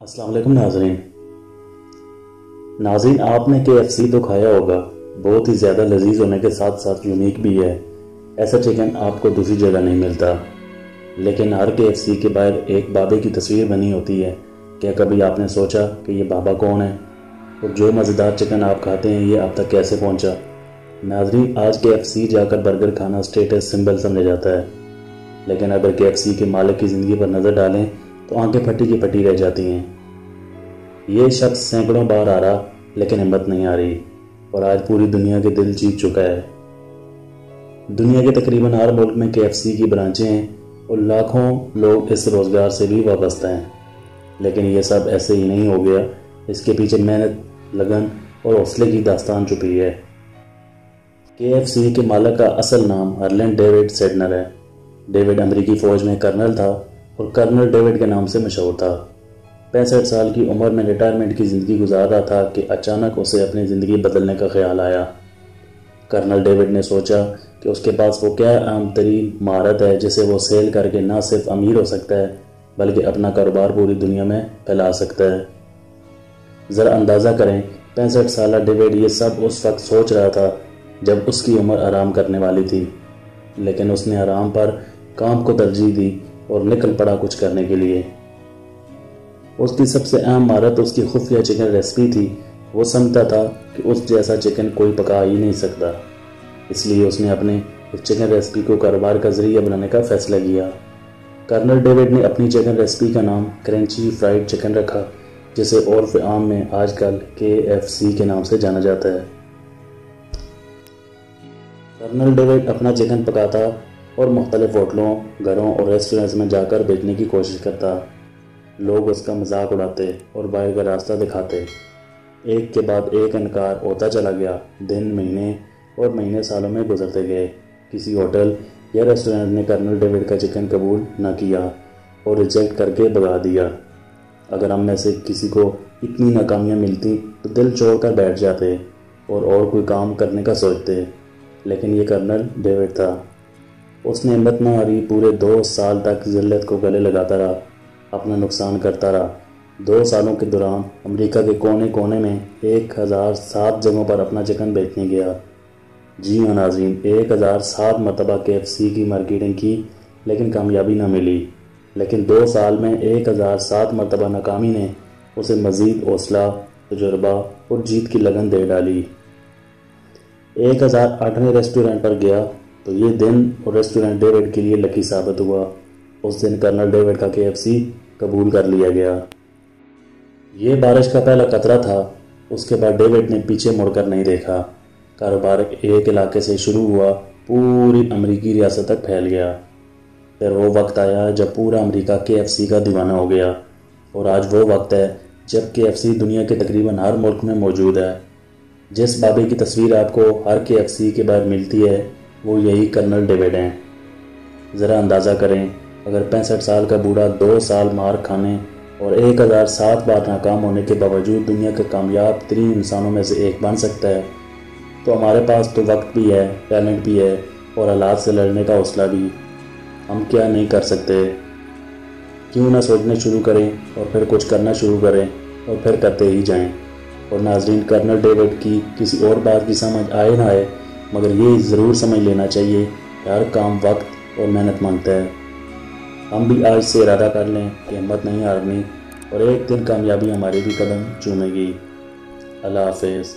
السلام علیکم ناظرین آپ نے KFC تو کھایا ہوگا، بہت ہی زیادہ لذیذ ہونے کے ساتھ ساتھ یونیک بھی ہے۔ ایسا چکن آپ کو دوسری جگہ نہیں ملتا، لیکن ہر KFC کے باہر ایک بابے کی تصویر بنی ہوتی ہے۔ کیا کبھی آپ نے سوچا کہ یہ بابا کون ہے اور جو مزیدار چکن آپ کھاتے ہیں یہ آپ تک کیسے پہنچا؟ ناظرین آج KFC جا کر برگر کھانا اسٹیٹس سمبل سمجھا جاتا ہے، لیکن اگر KFC کے مالک کی زندگی پر نظر ڈالیں تو آنکھیں پھٹی کی پھٹی رہ جاتی ہیں۔ یہ شخص سینکڑوں بار آ رہا لیکن ہمت نہیں آ رہی، اور آج پوری دنیا کے دل جیت چکا ہے۔ دنیا کے تقریباً ہر ملک میں KFC کی برانچیں ہیں اور لاکھوں لوگ اس روزگار سے بھی وابستہ ہیں، لیکن یہ سب ایسے ہی نہیں ہو گیا۔ اس کے پیچھے محنت، لگن اور حوصلے کی داستان چھپی ہے۔ KFC کے مالک کا اصل نام ہرلینڈ ڈیوڈ سیڈنر ہے۔ ڈیوڈ امریکی فوج میں کرنل تھا اور کرنل ڈیوڈ کے نام سے مشہور تھا۔ 65 سال کی عمر میں ریٹائرمنٹ کی زندگی گزار رہا تھا کہ اچانک اسے اپنی زندگی بدلنے کا خیال آیا۔ کرنل ڈیوڈ نے سوچا کہ اس کے پاس وہ کیا اہم ترین مہارت ہے جسے وہ سیل کر کے نہ صرف امیر ہو سکتا ہے بلکہ اپنا کاروبار پوری دنیا میں پھیلا سکتا ہے۔ ذرا اندازہ کریں، 65 سالہ ڈیوڈ یہ سب اس وقت سوچ رہا تھا جب اس کی عمر آرام کرنے والی تھی، لیکن اس نے آرام پر کام کو ترجیح دی اور نکل پڑا کچھ کرنے کے لیے۔ اس کی سب سے اہم مہارت اس کی خفیہ چکن ریسپی تھی۔ وہ سمجھتا تھا کہ اس جیسا چکن کوئی پکا ہی نہیں سکتا، اس لیے اس نے اپنے اس چکن ریسپی کو کاروبار کا ذریعہ بنانے کا فیصلہ کیا۔ کرنل ڈیوڈ نے اپنی چکن ریسپی کا نام کرنچی فرائیڈ چکن رکھا، جسے عرف عام میں آج کل KFC کے نام سے جانا جاتا ہے۔ کرنل ڈیوڈ اپنا چکن پکاتا اور مختلف ہوٹلوں، گھروں اور ریسٹورنٹس میں جا کر بیچنے کی کوشش کرتا۔ لوگ اس کا مذاق اڑاتے اور باہر کا راستہ دکھاتے۔ ایک کے بعد ایک انکار ہوتا چلا گیا۔ دن، مہینے اور مہینے سالوں میں گزرتے گئے۔ کسی ہوٹل یا ریسٹورنٹ نے کرنل ڈیوڈ کا چکن قبول نہ کیا اور ریجیکٹ کر کے بھگا دیا۔ اگر ہم میں سے کسی کو اتنی ناکامیاں ملتی تو دل چھوڑ کر بیٹھ جاتے اور کوئی کام کرنے کا سوچتے، لیکن یہ کرنل ڈیوڈ تھا۔ اس نے ہمت نہ ہاری، پورے 2 سال تک ذلت کو گلے لگاتا رہا، اپنا نقصان کرتا رہا۔ 2 سالوں کے دوران امریکہ کے کونے کونے میں 1007 جگہوں پر اپنا چکن بیچنے گیا۔ جی ہاں ناظرین، 1007 مرتبہ KFC کی مارکیٹنگ کی لیکن کامیابی نہ ملی، لیکن 2 سال میں 1007 مرتبہ ناکامی نے اسے مزید حوصلہ، تجربہ اور جیت کی لگن دے ڈالی۔ 1008ویں ریسٹورنٹ پر گیا تو یہ دن اور ریسٹورنٹ ڈیوڈ کے لیے لکی ثابت ہوا۔ اس دن کرنل ڈیوڈ کا KFC قبول کر لیا گیا۔ یہ بارش کا پہلا قطرہ تھا۔ اس کے بعد ڈیوڈ نے پیچھے مڑ کر نہیں دیکھا۔ کاروبار ایک علاقے سے شروع ہوا، پوری امریکی ریاست تک پھیل گیا۔ پھر وہ وقت آیا جب پورا امریکہ KFC کا دیوانہ ہو گیا، اور آج وہ وقت ہے جب KFC دنیا کے تقریباً ہر ملک میں موجود ہے۔ جس بابے کی تصویر آپ کو ہر KFC کے باہر ملتی ہے وہ یہی کرنل ڈیوڈ ہیں۔ ذرا اندازہ کریں، اگر 65 سال کا بوڑھا 2 سال مار کھانے اور 1007 بار ناکام ہونے کے باوجود دنیا کے کامیاب ترین انسانوں میں سے ایک بن سکتا ہے، تو ہمارے پاس تو وقت بھی ہے، ٹیلنٹ بھی ہے اور حالات سے لڑنے کا حوصلہ بھی۔ ہم کیا نہیں کر سکتے؟ کیوں نہ سوچنے شروع کریں اور پھر کچھ کرنا شروع کریں اور پھر کرتے ہی جائیں۔ اور ناظرین، کرنل ڈیوڈ کی کسی اور بات کی سمجھ آئے نہ آئے، مگر یہ ضرور سمجھ لینا چاہیے کہ ہر کام وقت اور محنت مانگتا ہے۔ ہم بھی آج سے ارادہ کر لیں کہ ہمت نہیں ہارنی، اور ایک دن کامیابی ہمارے بھی قدم چومے گی۔ اللہ حافظ۔